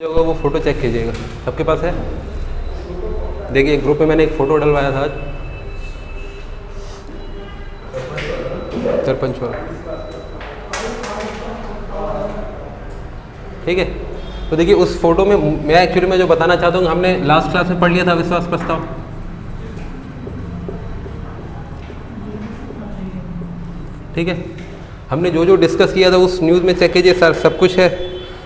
जो होगा वो फ़ोटो चेक कीजिएगा, सबके पास है। देखिए ग्रुप में मैंने एक फ़ोटो डलवाया था आज, सरपंच वाला, ठीक है। तो देखिए उस फोटो में मैं एक्चुअली में जो बताना चाहता हूँ, हमने लास्ट क्लास में पढ़ लिया था विश्वास प्रस्ताव, ठीक है। हमने जो जो डिस्कस किया था उस न्यूज़ में चेक कीजिए, सर सब कुछ है।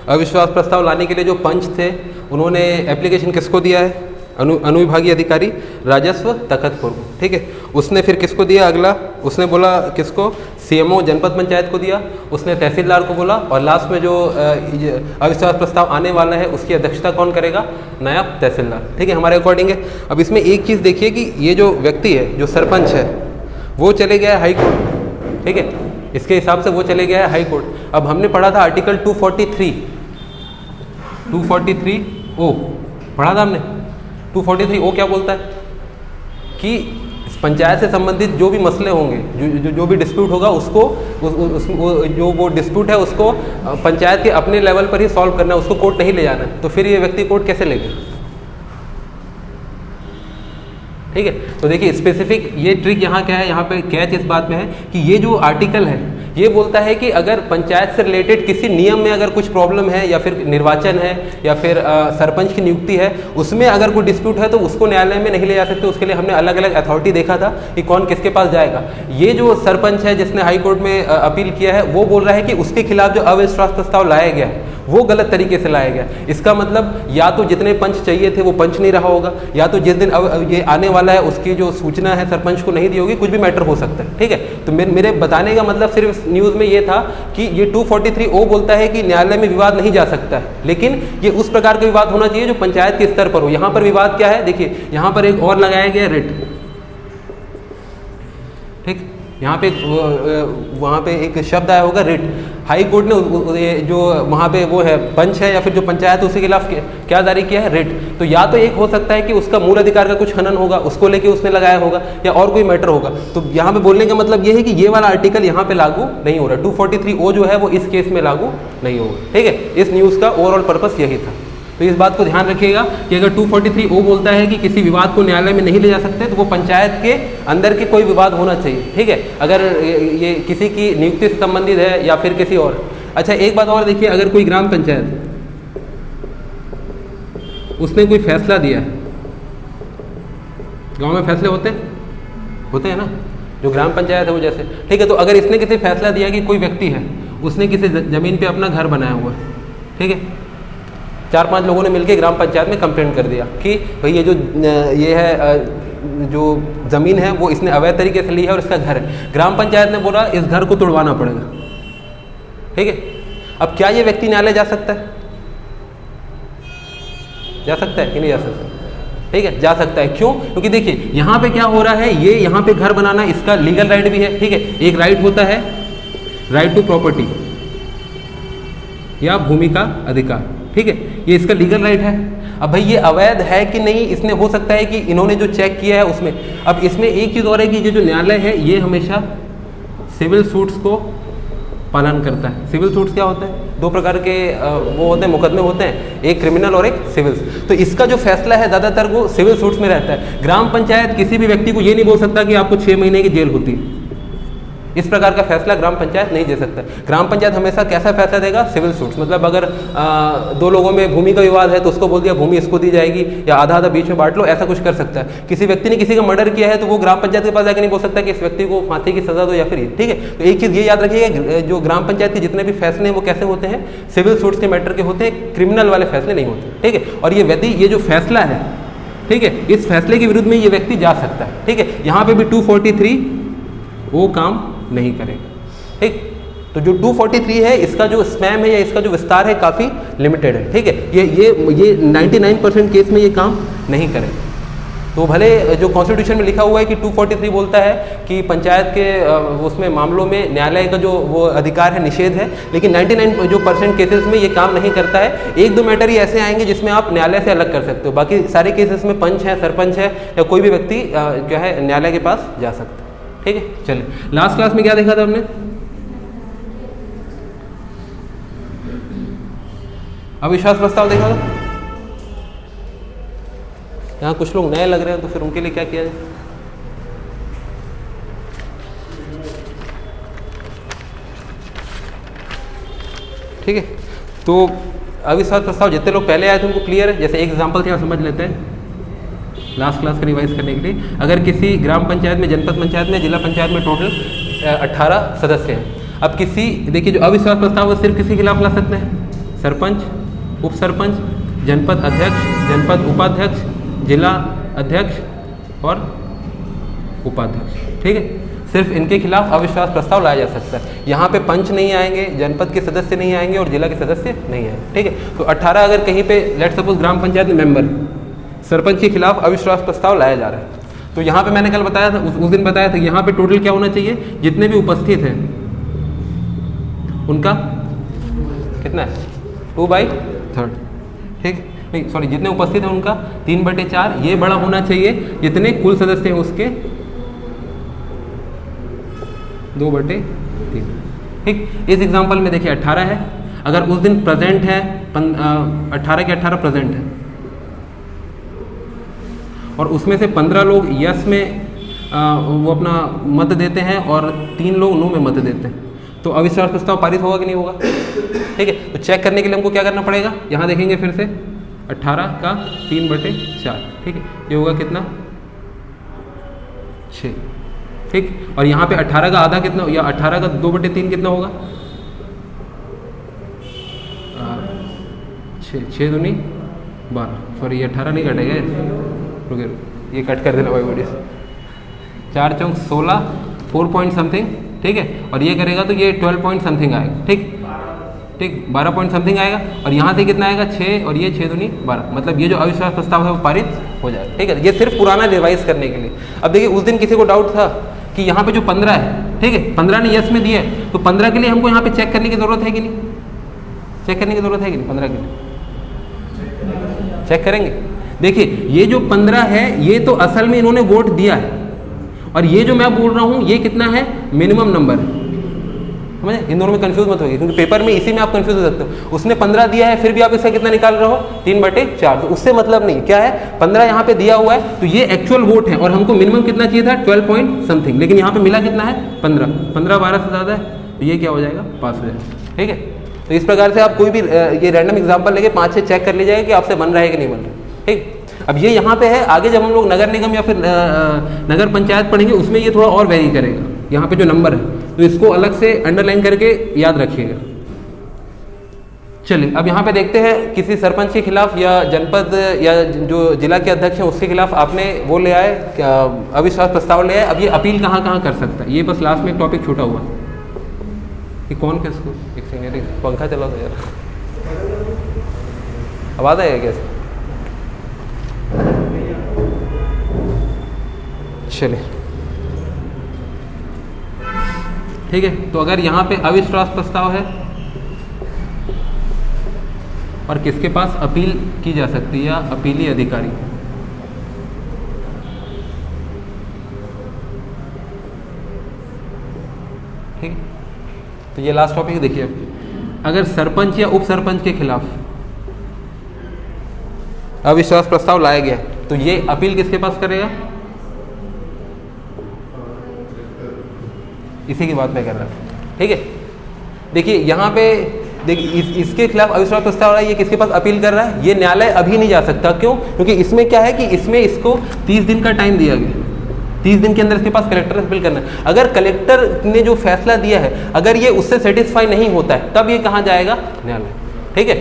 अविश्वास प्रस्ताव लाने के लिए जो पंच थे उन्होंने एप्लीकेशन किसको दिया है? अनुविभागीय अधिकारी राजस्व तखतपुर को, ठीक है। उसने फिर किसको दिया? अगला उसने बोला किसको? सीएमओ जनपद पंचायत को दिया, उसने तहसीलदार को बोला, और लास्ट में जो अविश्वास प्रस्ताव आने वाला है उसकी अध्यक्षता कौन करेगा? नायब तहसीलदार, ठीक है, हमारे अकॉर्डिंग है। अब इसमें एक चीज़ देखिए कि ये जो व्यक्ति है, जो सरपंच है, वो चले गया है हाई कोर्ट, ठीक है, इसके हिसाब से वो चले गया है हाई कोर्ट। अब हमने पढ़ा था आर्टिकल 243 ओ पढ़ा था हमने। 243 ओ क्या बोलता है कि पंचायत से संबंधित जो भी मसले होंगे, जो भी डिस्प्यूट होगा उसको जो वो डिस्प्यूट है उसको पंचायत के अपने लेवल पर ही सॉल्व करना है, उसको कोर्ट नहीं ले जाना है। तो फिर ये व्यक्ति कोर्ट कैसे ले गया? ठीक है। तो देखिए स्पेसिफिक ये ट्रिक यहाँ क्या है, यहाँ पे कैच इस बात में है कि ये जो आर्टिकल है ये बोलता है कि अगर पंचायत से रिलेटेड किसी नियम में अगर कुछ प्रॉब्लम है, या फिर निर्वाचन है, या फिर सरपंच की नियुक्ति है, उसमें अगर कोई डिस्प्यूट है तो उसको न्यायालय में नहीं ले जा सकते। उसके लिए हमने अलग अलग अथॉरिटी देखा था कि कौन किसके पास जाएगा। ये जो सरपंच है जिसने हाई कोर्ट में अपील किया है, वो बोल रहा है कि उसके खिलाफ जो अविश्वास प्रस्ताव लाया गया है वो गलत तरीके से लाया गया। इसका मतलब या तो जितने पंच चाहिए थे वो पंच नहीं रहा होगा, या तो जिस दिन ये आने वाला है उसकी जो सूचना है सरपंच को नहीं दी होगी, कुछ भी मैटर हो सकता है, ठीक है। तो मेरे बताने का मतलब सिर्फ इस न्यूज़ में ये था कि ये 243 ओ बोलता है कि न्यायालय में विवाद नहीं जा सकता है, लेकिन ये उस प्रकार का विवाद होना चाहिए जो पंचायत के स्तर पर हो। यहाँ पर विवाद क्या है, देखिए यहाँ पर एक और लगाया गया रिट, ठीक, यहाँ पे वहाँ पे एक शब्द आया होगा रिट। हाई कोर्ट ने जो वहाँ पे वो है पंच है या फिर जो पंचायत है उसके खिलाफ क्या जारी किया है? रिट। तो या तो एक हो सकता है कि उसका मूल अधिकार का कुछ हनन होगा, उसको लेके उसने लगाया होगा, या और कोई मैटर होगा। तो यहाँ पे बोलने का मतलब ये है कि ये वाला आर्टिकल यहाँ पे लागू नहीं हो रहा। 243 ओ जो है वो इस केस में लागू नहीं होगा, ठीक है। इस न्यूज़ का ओवरऑल पर्पस यही था। तो इस बात को ध्यान रखिएगा कि अगर 243 ओ बोलता है कि किसी विवाद को न्यायालय में नहीं ले जा सकते, तो वो पंचायत के अंदर के कोई विवाद होना चाहिए, ठीक है। अगर ये किसी की नियुक्ति से संबंधित है या फिर किसी और। अच्छा एक बात और देखिए, अगर कोई ग्राम पंचायत उसने कोई फैसला दिया है, गांव में फैसले होते हैं ना, जो ग्राम पंचायत है वो जैसे, ठीक है। तो अगर इसने किसी फैसला दिया कि कोई व्यक्ति है उसने किसी ज़मीन पे अपना घर बनाया हुआ है, ठीक है, 4-5 लोगों ने मिलकर ग्राम पंचायत में कंप्लेंट कर दिया कि भाई ये है जो ज़मीन है वो इसने अवैध तरीके से ली है और इसका घर है। ग्राम पंचायत ने बोला इस घर को तोड़वाना पड़ेगा, ठीक है। अब क्या ये व्यक्ति न्यायालय जा सकता है? जा सकता है कि नहीं जा सकता? ठीक है, जा सकता है। क्यों? क्योंकि देखिए यहाँ पे क्या हो रहा है, ये यहाँ पे घर बनाना इसका लीगल राइट भी है, ठीक है। एक राइट होता है राइट टू प्रॉपर्टी या भूमि का अधिकार, ठीक है, ये इसका लीगल राइट है। अब भाई ये अवैध है कि नहीं, इसने हो सकता है कि इन्होंने जो चेक किया है उसमें। अब इसमें एक चीज़ और है कि ये जो न्यायालय है ये हमेशा सिविल सूट्स को पालन करता है। सिविल सूट्स क्या होता है? 2 प्रकार के वो होते हैं, मुकदमे होते हैं, एक क्रिमिनल और एक सिविल। तो इसका जो फैसला है ज़्यादातर वो सिविल सूट्स में रहता है। ग्राम पंचायत किसी भी व्यक्ति को ये नहीं बोल सकता कि आपको 6 महीने की जेल होती है, इस प्रकार का फैसला ग्राम पंचायत नहीं दे सकता। ग्राम पंचायत हमेशा कैसा फैसला देगा? Civil suits. मतलब अगर 2 लोगों में भूमि का विवाद है तो उसको बोल दिया भूमि इसको दी जाएगी, या आधा आधा बीच में बांट लो, ऐसा कुछ कर सकता है। किसी व्यक्ति ने किसी का मर्डर किया है तो वो ग्राम पंचायत के पास जाकर नहीं बोल सकता कि इस व्यक्ति को फांसी की सजा दो या फिर, ठीक है। तो एक चीज़ ये याद रखिएगा, जो ग्राम पंचायत के जितने भी फैसले हैं वो कैसे होते हैं? सिविल सूट्स के मैटर के होते हैं, क्रिमिनल वाले फैसले नहीं होते, ठीक है। और ये जो फैसला है, ठीक है, इस फैसले के विरुद्ध में ये व्यक्ति जा सकता है, ठीक है। यहाँ पे भी 243 वो काम नहीं करेगा, ठीक। तो जो 243 है इसका जो स्पैम है या इसका जो विस्तार है काफ़ी लिमिटेड है, ठीक है। ये 99% केस में ये काम नहीं करेगा। तो भले जो कॉन्स्टिट्यूशन में लिखा हुआ है कि 243 बोलता है कि पंचायत के उसमें मामलों में न्यायालय का जो वो अधिकार है निषेध है, लेकिन 99% केसेस में ये काम नहीं करता है। 1-2 मैटर ही ऐसे आएंगे जिसमें आप न्यायालय से अलग कर सकते हो, बाकी सारे केसेस में पंच है, सरपंच है, या कोई भी व्यक्ति क्या है न्यायालय के पास जा सकता है, ठीक है। चलिए लास्ट क्लास में क्या देखा था हमने? अविश्वास प्रस्ताव देखा था? यहाँ कुछ लोग नए लग रहे हैं तो फिर उनके लिए क्या किया जाए? ठीक है, तो अविश्वास प्रस्ताव जितने लोग पहले आए थे उनको क्लियर है? जैसे एक एग्जांपल थे, समझ लेते हैं लास्ट क्लास का रिवाइज करने के लिए। अगर किसी ग्राम पंचायत में, जनपद पंचायत में, जिला पंचायत में टोटल 18 सदस्य हैं। अब किसी, देखिए जो अविश्वास प्रस्ताव वो सिर्फ किसी के खिलाफ ला सकते हैं? सरपंच, उप सरपंच, जनपद अध्यक्ष, जनपद उपाध्यक्ष, जिला अध्यक्ष और उपाध्यक्ष। ठीक है, सिर्फ इनके खिलाफ अविश्वास प्रस्ताव लाया जा सकता है। यहाँ पे पंच नहीं आएंगे, जनपद के सदस्य नहीं आएंगे और जिला के सदस्य नहीं आएंगे। ठीक है, तो 18 अगर कहीं पे लेट सपोज ग्राम पंचायत में मेंबर, सरपंच के खिलाफ अविश्वास प्रस्ताव लाया जा रहा है, तो यहाँ पे मैंने कल बताया था, उस दिन बताया था, यहाँ पे टोटल क्या होना चाहिए? जितने भी उपस्थित हैं उनका कितना है? 2/3। ठीक है, नहीं सॉरी, जितने उपस्थित हैं उनका 3/4, ये बड़ा होना चाहिए जितने कुल सदस्य हैं उसके 2/3। ठीक, इस एग्जांपल में देखिए 18 है, अगर उस दिन प्रेजेंट है 18 के 18 प्रेजेंट है और उसमें से 15 लोग यस में वो अपना मत देते हैं और 3 लोग नो में मत देते हैं, तो अविश्वास प्रस्ताव पारित होगा कि नहीं होगा? ठीक है, तो चेक करने के लिए हमको क्या करना पड़ेगा? यहाँ देखेंगे फिर से 18 का 3/4। ठीक है, ये होगा कितना? 6। ठीक, और यहाँ पे 18 का आधा कितना, या 18 का 2/3 कितना होगा? 6 दूनी 12। सॉरी, ये 18 नहीं कटेगा, रुके ये कट कर देना भाई वीडियो से। 4 चौक 16, 4 पॉइंट समथिंग। ठीक है, और ये करेगा तो ये 12 पॉइंट समथिंग आएगा। ठीक ठीक, 12 पॉइंट समथिंग आएगा, और यहाँ से कितना आएगा? 6, और ये 6 दूनी 12, मतलब ये जो अविश्वास प्रस्ताव है वो पारित हो जाएगा। ठीक है, ये सिर्फ पुराना रिवाइज करने के लिए। अब देखिए उस दिन किसी को डाउट था कि यहाँ पे जो 15 है, ठीक है, 15 ने यस में दिया है, तो 15 के लिए हमको यहाँ पे चेक करने की जरूरत है कि नहीं? चेक करने की जरूरत है कि नहीं? 15 के लिए चेक करेंगे। देखिए ये जो 15 है ये तो असल में इन्होंने वोट दिया है, और ये जो मैं बोल रहा हूँ ये कितना है? मिनिमम नंबर है। समझे? इन दोनों में कंफ्यूज मत होगी, क्योंकि पेपर में इसी में आप कंफ्यूज हो सकते हो। उसने 15 दिया है, फिर भी आप इसका कितना निकाल रहे हो? 3/4। तो उससे मतलब नहीं, क्या है? 15 यहाँ पे दिया हुआ है, तो ये एक्चुअल वोट है, और हमको मिनिमम कितना चाहिए था? 12 पॉइंट समथिंग, लेकिन यहाँ पे मिला कितना है? 15। 15 12 से ज़्यादा है, तो ये क्या हो जाएगा? पास हो जाएगा। ठीक है, तो इस प्रकार से आप कोई भी ये रैंडम एग्जाम्पल लेके 5 से चेक कर लीजिएगा कि आपसे बन रहा है कि नहीं बन रहा है। ठीक, अब ये यहाँ पे है, आगे जब हम लोग नगर निगम या फिर नगर पंचायत पढ़ेंगे उसमें ये थोड़ा और वेरी करेगा। यहाँ पे जो नंबर है तो इसको अलग से अंडरलाइन करके याद रखिएगा। चलिए अब यहाँ पे देखते हैं, किसी सरपंच के खिलाफ या जनपद या जो जिला के अध्यक्ष हैं उसके खिलाफ आपने वो ले आए, अविश्वास प्रस्ताव ले आए। अब ये अपील कहाँ कहाँ कर सकता है? ये बस लास्ट में एक टॉपिक छूटा हुआ कि कौन किसको, एक सेकेंड पंखा चला दो यार, आवाज़ आएगा कैसे? चलिए ठीक है, तो अगर यहाँ पे अविश्वास प्रस्ताव है और किसके पास अपील की जा सकती है या अपीली अधिकारी, ठीक, तो ये लास्ट टॉपिक देखिए। अगर सरपंच या उप सरपंच के खिलाफ अविश्वास प्रस्ताव लाया गया तो ये अपील किसके पास करेगा? इसी की बात मैं कर रहा हूँ। ठीक है, देखिए यहाँ पे देखिए इसके खिलाफ अविश्वास प्रस्ताव आ रहा है, ये किसके पास अपील कर रहा है? ये न्यायालय अभी नहीं जा सकता। क्यों? क्योंकि इसमें क्या है कि इसमें इसको 30 दिन का टाइम दिया गया। 30 दिन के अंदर इसके पास कलेक्टर से अपील करना है। अगर कलेक्टर ने जो फैसला दिया है अगर ये उससे सेटिस्फाई नहीं होता है तब ये कहाँ जाएगा? न्यायालय। ठीक है,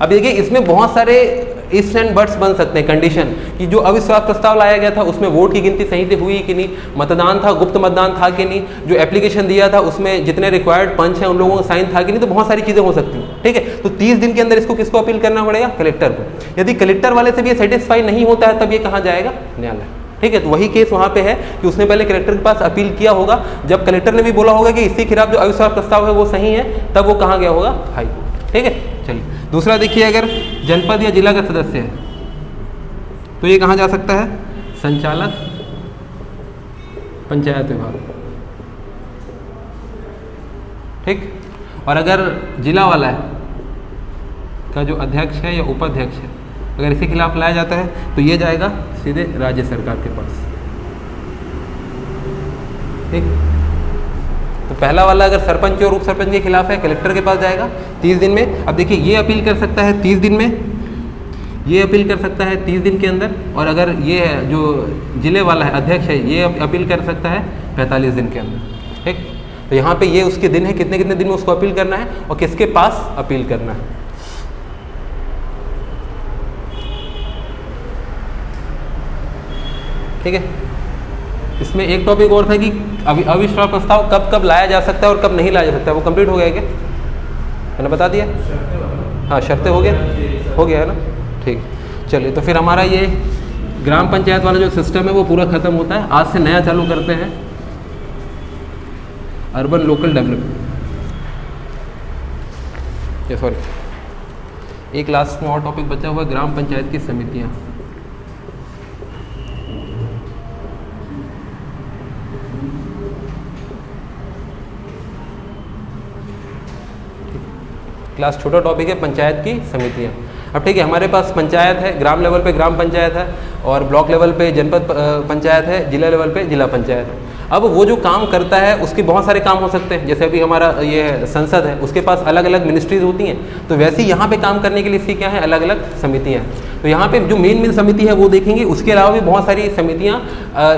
अब देखिए इसमें बहुत सारे इफ्स एंड बट्स बन सकते हैं, कंडीशन, कि जो अविश्वास प्रस्ताव लाया गया था उसमें वोट की गिनती सही से हुई कि नहीं, मतदान था, गुप्त मतदान था कि नहीं, जो एप्लीकेशन दिया था उसमें जितने रिक्वायर्ड पंच हैं उन लोगों का साइन था कि नहीं, तो बहुत सारी चीज़ें हो सकती हैं। ठीक है, तो 30 दिन के अंदर इसको किसको अपील करना पड़ेगा? कलेक्टर को। यदि कलेक्टर वाले से भी ये सेटिस्फाई नहीं होता है तब ये कहाँ जाएगा? न्यायालय। ठीक है, तो वही केस वहाँ पे है कि उसने पहले कलेक्टर के पास अपील किया होगा, जब कलेक्टर ने भी बोला होगा कि इसके खिलाफ जो अविश्वास प्रस्ताव है वो सही है, तब वो कहाँ गया होगा? High court. ठीक है, चलिए दूसरा देखिए, अगर जनपद या जिला का सदस्य है तो ये कहाँ जा सकता है? संचालक पंचायत विभाग। ठीक, और अगर जिला वाला है, का जो अध्यक्ष है या उपाध्यक्ष है, अगर इसके खिलाफ लाया जाता है तो ये जाएगा सीधे राज्य सरकार के पास। ठीक, तो पहला वाला अगर सरपंच और उप सरपंच के खिलाफ है, कलेक्टर के पास जाएगा 30 दिन में। अब देखिए ये अपील कर सकता है 30 दिन में, ये अपील कर सकता है 30 दिन के अंदर, और अगर ये जो जिले वाला है अध्यक्ष है ये अपील कर सकता है 45 दिन के अंदर। ठीक, तो यहाँ पे ये उसके दिन है, कितने कितने दिन में उसको अपील करना है और किसके पास अपील करना है। ठीक है, इसमें एक टॉपिक और था कि अविश्वास प्रस्ताव कब कब लाया जा सकता है और कब नहीं लाया जा सकता है, वो कंप्लीट हो गया क्या? मैंने बता दिया। हाँ, शर्तें हो गया है ना। ठीक, चलिए तो फिर हमारा ये ग्राम पंचायत वाला जो सिस्टम है वो पूरा खत्म होता है। आज से नया चालू करते हैं, अर्बन लोकल डेवलपमेंट। ये सॉरी, एक लास्ट में और टॉपिक बचा हुआ है, ग्राम पंचायत की समितियाँ। क्लास छोटा टॉपिक है पंचायत की समितियाँ। अब ठीक है, हमारे पास पंचायत है, ग्राम लेवल पे ग्राम पंचायत है, और ब्लॉक लेवल पे जनपद पंचायत है, जिला लेवल पे जिला पंचायत है। अब वो जो काम करता है उसके बहुत सारे काम हो सकते हैं, जैसे अभी हमारा ये संसद है उसके पास अलग अलग मिनिस्ट्रीज होती हैं, तो वैसे ही यहाँ पे काम करने के लिए इसकी क्या है, अलग अलग समितियाँ हैं। तो यहाँ पे जो मेन समिति है वो देखेंगे, उसके अलावा भी बहुत सारी समितियाँ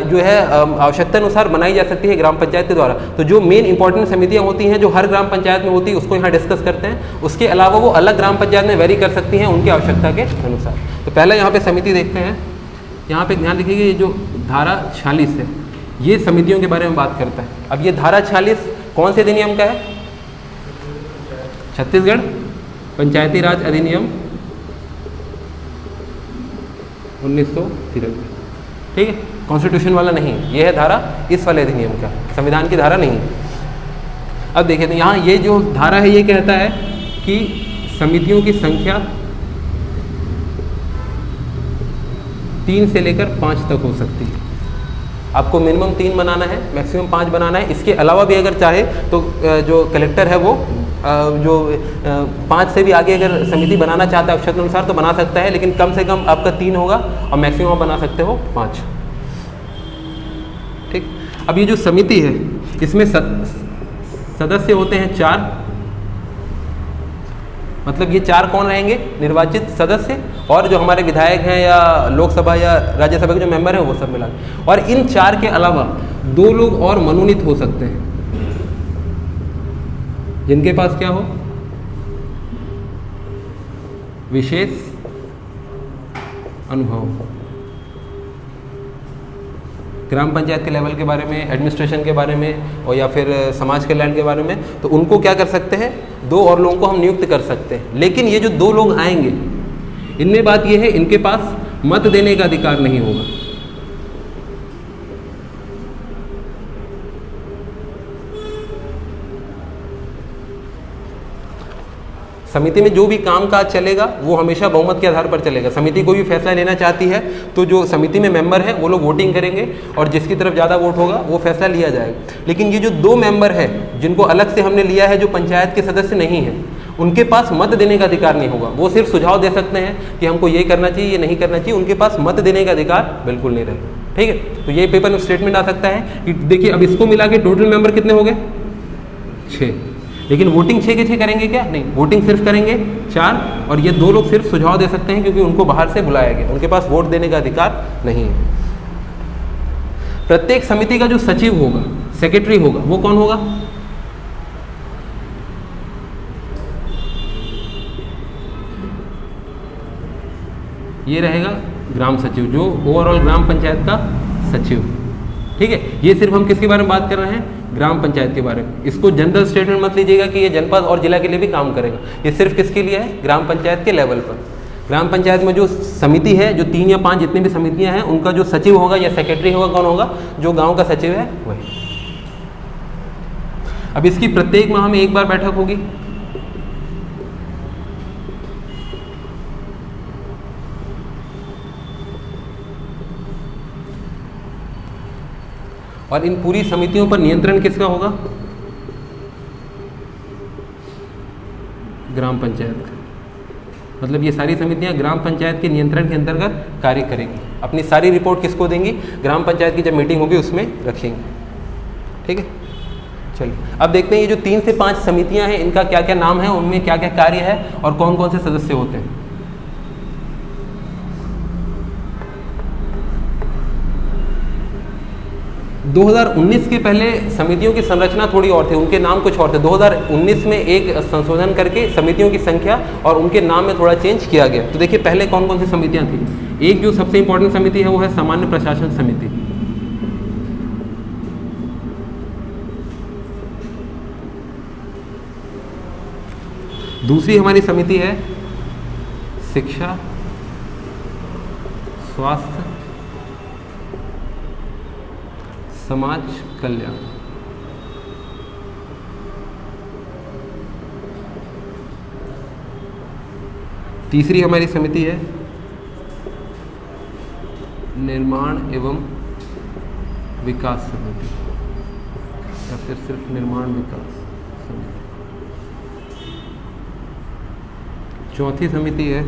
जो है आवश्यकता अनुसार बनाई जा सकती है ग्राम पंचायत के द्वारा। तो जो मेन इंपॉर्टेंट समितियाँ होती हैं जो हर ग्राम पंचायत में होती है उसको यहाँ डिस्कस करते हैं। उसके अलावा वो अलग ग्राम पंचायत में वेरी कर सकती हैं उनकी आवश्यकता के अनुसार। तो पहले यहाँ पे समिति देखते हैं। यहाँ पे ध्यान रखिएगा, ये जो धारा 46 है ये समितियों के बारे में बात करता है। अब ये धारा 46 कौन से अधिनियम का है? छत्तीसगढ़ पंचायती राज अधिनियम 1993। ठीक है, कॉन्स्टिट्यूशन वाला नहीं, ये है धारा इस वाले अधिनियम का, संविधान की धारा नहीं। अब देखिए तो यहाँ ये जो धारा है ये कहता है कि समितियों की संख्या 3 से लेकर 5 तक हो सकती है। आपको मिनिमम 3 बनाना है, मैक्सिमम 5 बनाना है। इसके अलावा भी अगर चाहे तो जो कलेक्टर है वो जो 5 से भी आगे अगर समिति बनाना चाहता है आवश्यकता अनुसार तो बना सकता है, लेकिन कम से कम आपका 3 होगा और मैक्सिमम आप बना सकते हो 5। ठीक, अब ये जो समिति है इसमें सदस्य होते हैं 4, मतलब ये 4 कौन रहेंगे? निर्वाचित सदस्य, और जो हमारे विधायक हैं या लोकसभा या राज्यसभा के जो मेंबर हैं वो सब मिला। और इन 4 के अलावा 2 लोग और मनोनीत हो सकते हैं जिनके पास क्या हो, विशेष अनुभव ग्राम पंचायत के लेवल के बारे में, एडमिनिस्ट्रेशन के बारे में, और या फिर समाज कल्याण के बारे में। तो उनको क्या कर सकते हैं, 2 और लोगों को हम नियुक्त कर सकते हैं। लेकिन ये जो 2 लोग आएंगे इनमें बात ये है इनके पास मत देने का अधिकार नहीं होगा। समिति में जो भी कामकाज चलेगा वो हमेशा बहुमत के आधार पर चलेगा। समिति कोई भी फैसला लेना चाहती है तो जो समिति में मेंबर हैं वो लोग वोटिंग करेंगे और जिसकी तरफ ज़्यादा वोट होगा वो फैसला लिया जाएगा। लेकिन ये जो 2 मेंबर है जिनको अलग से हमने लिया है, जो पंचायत के सदस्य नहीं हैं, उनके पास मत देने का अधिकार नहीं होगा। वो सिर्फ सुझाव दे सकते हैं कि हमको ये करना चाहिए, ये नहीं करना चाहिए। उनके पास मत देने का अधिकार बिल्कुल नहीं रहेगा। ठीक है, तो ये पेपर में स्टेटमेंट आ सकता है कि देखिए अब इसको मिला के टोटल मेंबर कितने हो गए, 6। लेकिन वोटिंग 6 के 6 करेंगे क्या? नहीं, वोटिंग सिर्फ करेंगे 4, और ये 2 लोग सिर्फ सुझाव दे सकते हैं क्योंकि उनको बाहर से बुलाया गया, उनके पास वोट देने का अधिकार नहीं है। प्रत्येक समिति का जो सचिव होगा, सेक्रेटरी होगा, वो कौन होगा? ये रहेगा ग्राम सचिव, जो ओवरऑल ग्राम पंचायत का सचिव। ठीक है, ये सिर्फ हम किसके बारे में बात कर रहे हैं? ग्राम पंचायत के बारे में। इसको जनरल स्टेटमेंट मत लीजिएगा कि ये जनपद और जिला के लिए भी काम करेगा। ये सिर्फ किसके लिए है? ग्राम पंचायत के लेवल पर। ग्राम पंचायत में जो समिति है, जो 3 या 5 जितनी भी समितियां हैं, उनका जो सचिव होगा या सेक्रेटरी होगा, कौन होगा? जो गांव का सचिव है वही। अब इसकी प्रत्येक माह में 1 बार बैठक होगी। और इन पूरी समितियों पर नियंत्रण किसका होगा? ग्राम पंचायत का। मतलब ये सारी समितियां ग्राम पंचायत के नियंत्रण के अंतर्गत कार्य करेंगी। अपनी सारी रिपोर्ट किसको देंगी? ग्राम पंचायत की जब मीटिंग होगी उसमें रखेंगे। ठीक है, चलिए अब देखते हैं ये जो 3 से 5 समितियां हैं इनका क्या क्या नाम है, उनमें क्या क्या कार्य है और कौन कौन से सदस्य होते हैं। 2019 के पहले समितियों की संरचना थोड़ी और थी, उनके नाम कुछ और थे। 2019 में एक संशोधन करके समितियों की संख्या और उनके नाम में थोड़ा चेंज किया गया। तो देखिए पहले कौन कौन सी समितियां थी। एक जो सबसे इंपॉर्टेंट समिति है वो है सामान्य प्रशासन समिति। दूसरी हमारी समिति है शिक्षा स्वास्थ्य समाज कल्याण। तीसरी हमारी समिति है निर्माण एवं विकास समिति या फिर सिर्फ निर्माण विकास समिति। चौथी समिति है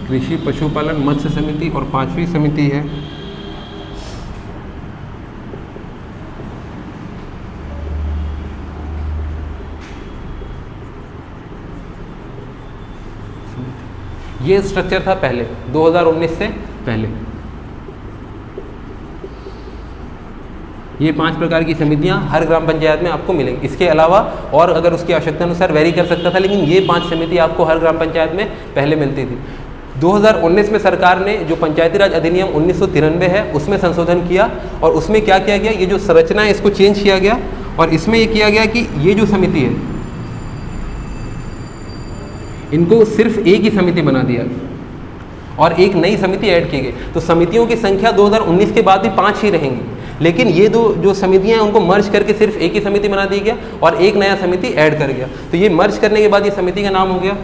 कृषि पशुपालन मत्स्य समिति। और पांचवी समिति है ये स्ट्रक्चर था पहले 2019 से पहले। ये 5 प्रकार की समितियां हर ग्राम पंचायत में आपको मिलेंगी। इसके अलावा और अगर उसकी आवश्यकता अनुसार वेरी कर सकता था, लेकिन ये 5 समिति आपको हर ग्राम पंचायत में पहले मिलती थी। 2019 में सरकार ने जो पंचायती राज अधिनियम 1993 है उसमें संशोधन किया और उसमें क्या किया गया, ये जो संरचना है इसको चेंज किया गया और इसमें ये किया गया कि ये जो समिति है इनको सिर्फ एक ही समिति बना दिया और एक नई समिति ऐड की गई। तो समितियों की संख्या 2019 के बाद भी 5 ही रहेंगी, लेकिन ये दो जो समितियां हैं उनको मर्ज करके सिर्फ एक ही समिति बना दी गया और एक नया समिति ऐड कर गया। तो ये मर्ज करने के बाद ये समिति का नाम हो गया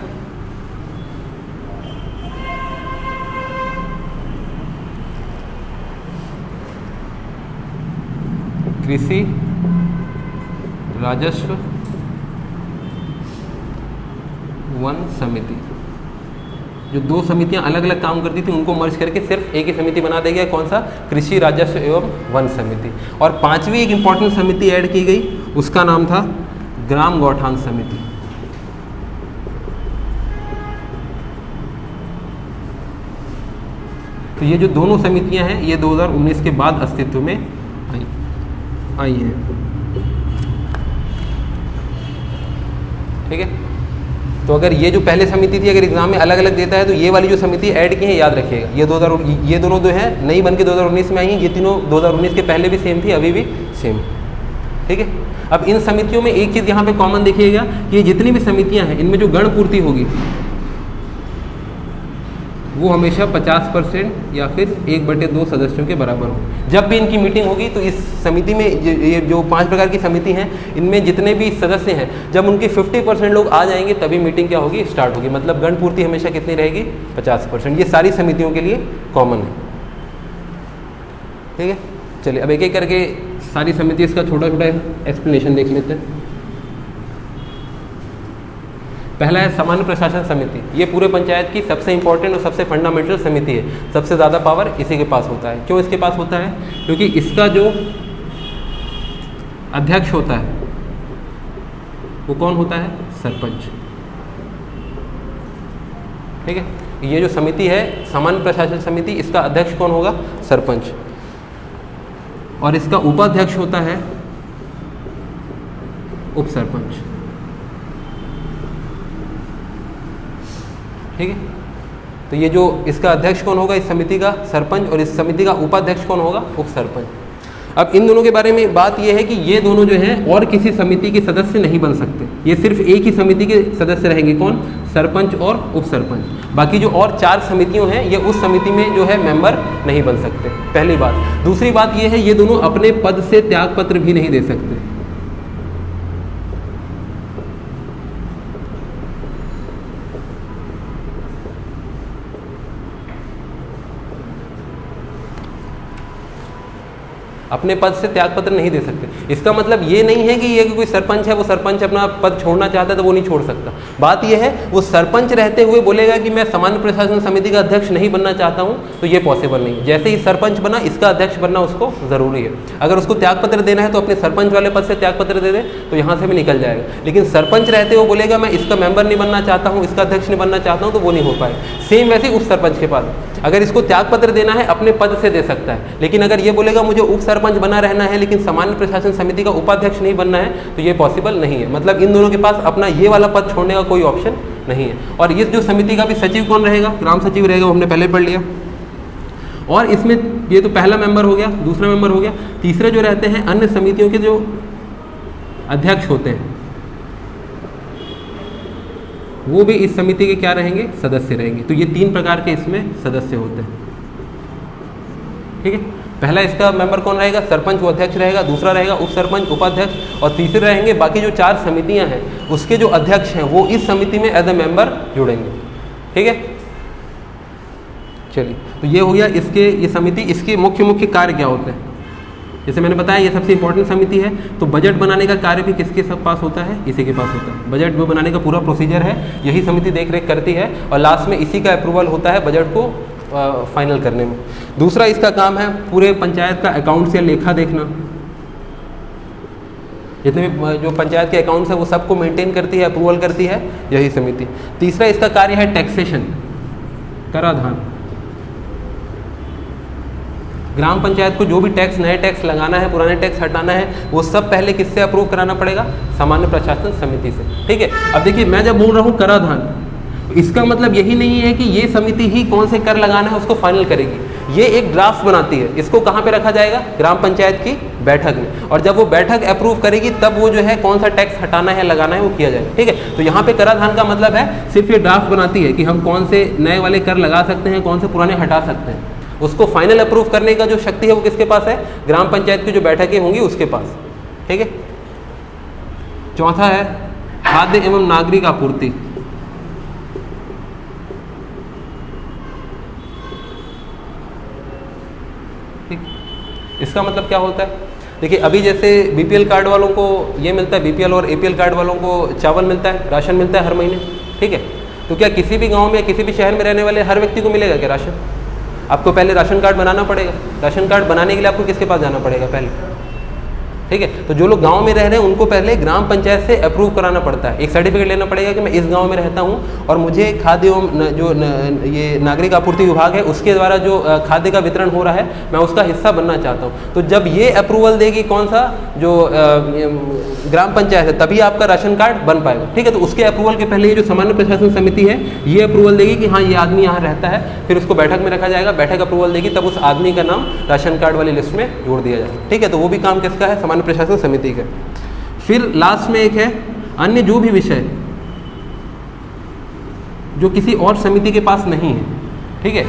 कृषि राजस्व वन समिति। जो 2 समितियां अलग अलग काम करती थी उनको मर्ज करके सिर्फ एक ही समिति बना दिया गया। कौन सा? कृषि राजस्व एवं वन समिति। और 5वीं एक इंपॉर्टेंट समिति ऐड की गई, उसका नाम था ग्राम गौठान समिति। तो ये जो दोनों समितियां हैं ये 2019 के बाद अस्तित्व में आई हैं। ठीक है, तो अगर ये जो पहले समिति थी अगर एग्जाम में अलग अलग देता है तो ये वाली जो समिति ऐड की है याद रखिएगा। ये दोनों जो है नई बन के 2019 में आई हैं, ये तीनों 2019 के पहले भी सेम थी, अभी भी सेम। ठीक है, अब इन समितियों में एक चीज़ यहाँ पे कॉमन देखिएगा कि ये जितनी भी समितियाँ हैं इनमें जो गण पूर्ति होगी वो हमेशा 50% या फिर 1/2 सदस्यों के बराबर हो। जब भी इनकी मीटिंग होगी तो इस समिति में ये जो 5 प्रकार की समिति हैं इनमें जितने भी सदस्य हैं जब उनके 50% लोग आ जाएंगे तभी मीटिंग क्या होगी? स्टार्ट होगी। मतलब गण पूर्ति हमेशा कितनी रहेगी? 50%। ये सारी समितियों के लिए कॉमन है। ठीक है, चलिए अब एक एक करके सारी समिति इसका छोटा छोटा एक्सप्लेनेशन देख लेते हैं। पहला है सामान्य प्रशासन समिति। ये पूरे पंचायत की सबसे इंपॉर्टेंट और सबसे फंडामेंटल समिति है। सबसे ज़्यादा पावर इसी के पास होता है। क्यों इसके पास होता है? क्योंकि इसका जो अध्यक्ष होता है वो कौन होता है? सरपंच। ठीक है, ये जो समिति है सामान्य प्रशासन समिति, इसका अध्यक्ष कौन होगा? सरपंच। और इसका उपाध्यक्ष होता है उप सरपंच। ठीक है, तो ये जो इसका अध्यक्ष कौन होगा? इस समिति का सरपंच। और इस समिति का उपाध्यक्ष कौन होगा? उप सरपंच। अब इन दोनों के बारे में बात यह है कि ये दोनों जो हैं और किसी समिति के सदस्य नहीं बन सकते। ये सिर्फ एक ही समिति के सदस्य रहेंगे। कौन? सरपंच और उप सरपंच। बाकी जो और 4 समितियों हैं ये उस समिति में जो है मेंबर नहीं बन सकते। पहली बात। दूसरी बात ये है ये दोनों अपने पद से त्यागपत्र भी नहीं दे सकते। अपने पद से त्यागपत्र नहीं दे सकते। इसका मतलब ये नहीं है कि ये कोई सरपंच है, वो सरपंच अपना पद छोड़ना चाहता है तो वो नहीं छोड़ सकता। बात ये है वो सरपंच रहते हुए बोलेगा कि मैं सामान्य प्रशासन समिति का अध्यक्ष नहीं बनना चाहता हूँ, तो ये पॉसिबल नहीं है। जैसे ही सरपंच बना, इसका अध्यक्ष बनना उसको ज़रूरी है। अगर उसको त्यागपत्र देना है तो अपने सरपंच वाले पद से त्यागपत्र दे दे, तो यहाँ से भी निकल जाएगा। लेकिन सरपंच रहते हुए बोलेगा मैं इसका मेंबर नहीं बनना चाहता हूँ, इसका अध्यक्ष नहीं बनना चाहता हूँ, तो वो नहीं हो पाएगा। सेम वैसे उप सरपंच के पास अगर इसको त्यागपत्र देना है अपने पद से दे सकता है, लेकिन अगर ये बोलेगा मुझे उप सरपंच बना रहना है लेकिन सामान्य प्रशासन समिति का उपाध्यक्ष नहीं बनना है, तो ये पॉसिबल नहीं है। मतलब इन दोनों के पास अपना ये वाला पद छोड़ने का कोई ऑप्शन नहीं है। और ये जो समिति का भी सचिव कौन रहेगा, ग्राम सचिव रहेगा, वो हमने पहले पढ़ लिया। और इसमें ये तो पहला मेंबर हो गया, दूसरा मेंबर हो गया। तीसरे जो रहते हैं अन्य समितियों के जो अध्यक्ष होते हैं, वो भी इस समिति के क्या रहेंगे, सदस्य रहेंगे। तो ये 3 प्रकार के इसमें सदस्य होते हैं। ठीक है, पहला इसका मेंबर कौन रहेगा, सरपंच, वो अध्यक्ष रहेगा। दूसरा रहेगा उप सरपंच, उपाध्यक्ष। और तीसरे रहेंगे बाकी जो 4 समितियां हैं उसके जो अध्यक्ष हैं वो इस समिति में एज ए मेंबर जुड़ेंगे। ठीक है, चलिए, तो ये हो गया इसके, ये समिति, इसके मुख्य कार्य क्या होते हैं। जैसे मैंने बताया ये सबसे इंपॉर्टेंट समिति है। तो बजट बनाने का कार्य भी किसके सब पास होता है, इसी के पास होता है। बजट जो बनाने का पूरा प्रोसीजर है यही समिति देख रेख करती है, और लास्ट में इसी का अप्रूवल होता है बजट को फाइनल करने में। दूसरा इसका काम है पूरे पंचायत का अकाउंट्स या लेखा देखना। जितने भी जो पंचायत के अकाउंट्स है वो सबको मेंटेन करती है, अप्रूवल करती है यही समिति। तीसरा इसका कार्य है टैक्सेशन, कराधान। ग्राम पंचायत को जो भी टैक्स, नए टैक्स लगाना है, पुराने टैक्स हटाना है, वो सब पहले किससे अप्रूव कराना पड़ेगा, सामान्य प्रशासन समिति से। ठीक है, अब देखिए मैं जब बोल रहा हूँ कराधान, इसका मतलब यही नहीं है कि ये समिति ही कौन से कर लगाना है उसको फाइनल करेगी। ये एक ड्राफ्ट बनाती है, इसको कहाँ पे रखा जाएगा, ग्राम पंचायत की बैठक में। और जब वो बैठक अप्रूव करेगी तब वो जो है कौन सा टैक्स हटाना है, लगाना है, वो किया जाएगा। ठीक है, तो यहाँ पे कराधान का मतलब है सिर्फ ये ड्राफ्ट बनाती है कि हम कौन से नए वाले कर लगा सकते हैं, कौन से पुराने हटा सकते हैं। उसको फाइनल अप्रूव करने का जो शक्ति है वो किसके पास है, ग्राम पंचायत की जो बैठकें होंगी उसके पास। ठीक है, चौथा है खाद्य एवं नागरिक आपूर्ति। इसका मतलब क्या होता है, देखिए अभी जैसे बीपीएल कार्ड वालों को ये मिलता है, बीपीएल और एपीएल कार्ड वालों को चावल मिलता है, राशन मिलता है हर महीने। ठीक है, तो क्या किसी भी गांव में, किसी भी शहर में रहने वाले हर व्यक्ति को मिलेगा क्या राशन? आपको पहले राशन कार्ड बनाना पड़ेगा। राशन कार्ड बनाने के लिए आपको किसके पास जाना पड़ेगा पहले? ठीक है, तो जो लोग गांव में रह रहे हैं उनको पहले ग्राम पंचायत से अप्रूव कराना पड़ता है। एक सर्टिफिकेट लेना पड़ेगा कि मैं इस गांव में रहता हूं और मुझे खाद्य एवं ये नागरिक आपूर्ति विभाग है उसके द्वारा जो खाद्य का वितरण हो रहा है मैं उसका हिस्सा बनना चाहता हूं। तो जब ये अप्रूवल देगी कौन सा, जो ग्राम पंचायत है, तभी आपका राशन कार्ड बन पाएगा। ठीक है, तो उसके अप्रूवल के पहले ये जो सामान्य प्रशासन समिति है ये अप्रूवल देगी कि हाँ ये आदमी यहाँ रहता है, फिर उसको बैठक में रखा जाएगा, बैठक अप्रूवल देगी, तब उस आदमी का नाम राशन कार्ड वाली लिस्ट में जोड़ दिया जाएगा। ठीक है, तो वो भी काम किसका है, सामान्य प्रशासन समिति का। फिर लास्ट में एक है अन्य जो भी विषय जो किसी और समिति के पास नहीं है। ठीक है,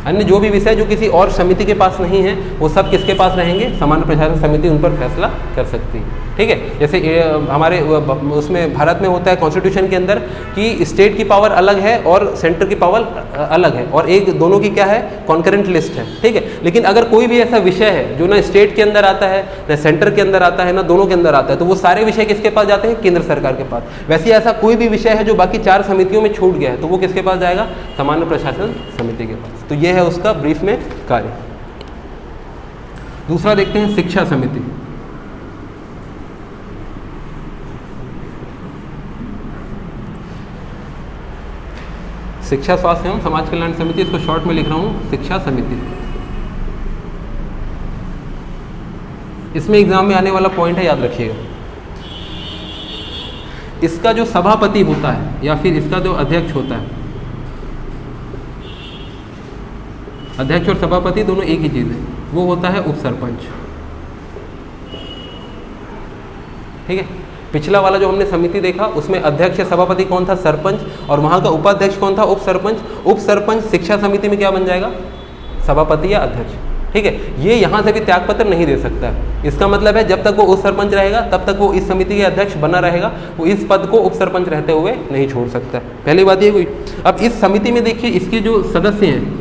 अन्य जो भी विषय जो किसी और समिति के पास नहीं है वो सब किसके पास रहेंगे, सामान्य प्रशासन समिति उन पर फैसला कर सकती है। ठीक है, जैसे हमारे उसमें भारत में होता है कॉन्स्टिट्यूशन के अंदर कि स्टेट की पावर अलग है और सेंटर की पावर अलग है, और एक दोनों की क्या है, कॉन्करेंट लिस्ट है। ठीक है, लेकिन अगर कोई भी ऐसा विषय है जो ना स्टेट के अंदर आता है, ना सेंटर के अंदर आता है, ना दोनों के अंदर आता है, तो वो सारे विषय किसके पास जाते हैं, केंद्र सरकार के पास। वैसे ऐसा कोई भी विषय है जो बाकी 4 समितियों में छूट गया है तो वो किसके पास जाएगा, सामान्य प्रशासन समिति के पास। तो ये है उसका ब्रीफ में कार्य। दूसरा देखते हैं शिक्षा समिति। शिक्षा स्वास्थ्य एवं समाज कल्याण समिति, इसको शॉर्ट में लिख रहा हूं शिक्षा समिति। इसमें एग्जाम में आने वाला पॉइंट है, याद रखिएगा। इसका जो सभापति होता है या फिर इसका जो अध्यक्ष होता है, अध्यक्ष और सभापति दोनों एक ही चीज़ है, वो होता है उप सरपंच। ठीक है, पिछला वाला जो हमने समिति देखा उसमें अध्यक्ष या सभापति कौन था, सरपंच, और वहाँ का उपाध्यक्ष कौन था, उप सरपंच। उप सरपंच शिक्षा समिति में क्या बन जाएगा, सभापति या अध्यक्ष। ठीक है, ये यहाँ से भी त्यागपत्र नहीं दे सकता। इसका मतलब है जब तक वो उप सरपंच रहेगा तब तक वो इस समिति के अध्यक्ष बना रहेगा, वो इस पद को उप सरपंच रहते हुए नहीं छोड़ सकता। पहली बात ये हुई। अब इस समिति में देखिए इसके जो सदस्य हैं,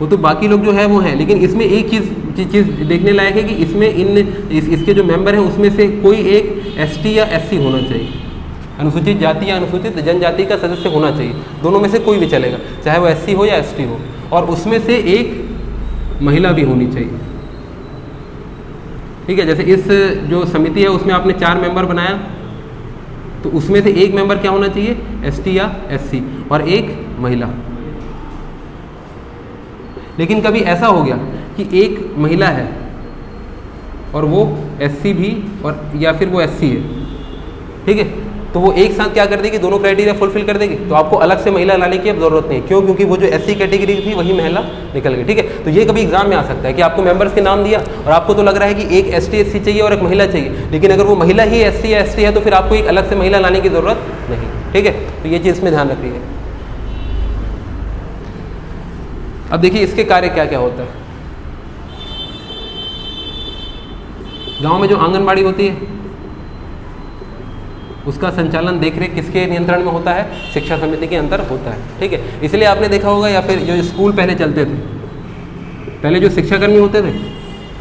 वो तो बाकी लोग जो है वो हैं, लेकिन इसमें एक चीज़ देखने लायक है कि इसमें इसके जो मेंबर हैं उसमें से कोई एक एसटी या एससी होना चाहिए, अनुसूचित जाति या अनुसूचित जनजाति का सदस्य होना चाहिए, दोनों में से कोई भी चलेगा, चाहे वो एससी हो या एसटी हो, और उसमें से एक महिला भी होनी चाहिए। ठीक है, जैसे इस जो समिति है उसमें आपने 4 मेंबर बनाया, तो उसमें से एक मेंबर क्या होना चाहिए, एसटी या एससी, और एक महिला। लेकिन कभी ऐसा हो गया कि एक महिला है और वो एससी भी और या फिर वो एससी है, ठीक है, तो वो एक साथ क्या कर देगी, दोनों क्राइटेरिया फुलफिल कर देगी, तो आपको अलग से महिला लाने की अब जरूरत नहीं। क्यों? क्योंकि वो जो एससी कैटेगरी थी वही महिला निकल गई। ठीक है, तो ये कभी एग्जाम में आ सकता है कि आपको मेंबर्स के नाम दिया और आपको तो लग रहा है कि एक एसटी एससी चाहिए और एक महिला चाहिए, लेकिन अगर वो महिला ही एससी या एसटी है तो फिर आपको एक अलग से महिला लाने की जरूरत नहीं। ठीक है, तो ये चीज़ में ध्यान रखिए। अब देखिए इसके कार्य क्या क्या होता है। गांव में जो आंगनबाड़ी होती है उसका संचालन देखरेख किसके नियंत्रण में होता है, शिक्षा समिति के अंदर होता है। ठीक है, इसलिए आपने देखा होगा, या फिर जो स्कूल पहले चलते थे, पहले जो शिक्षाकर्मी होते थे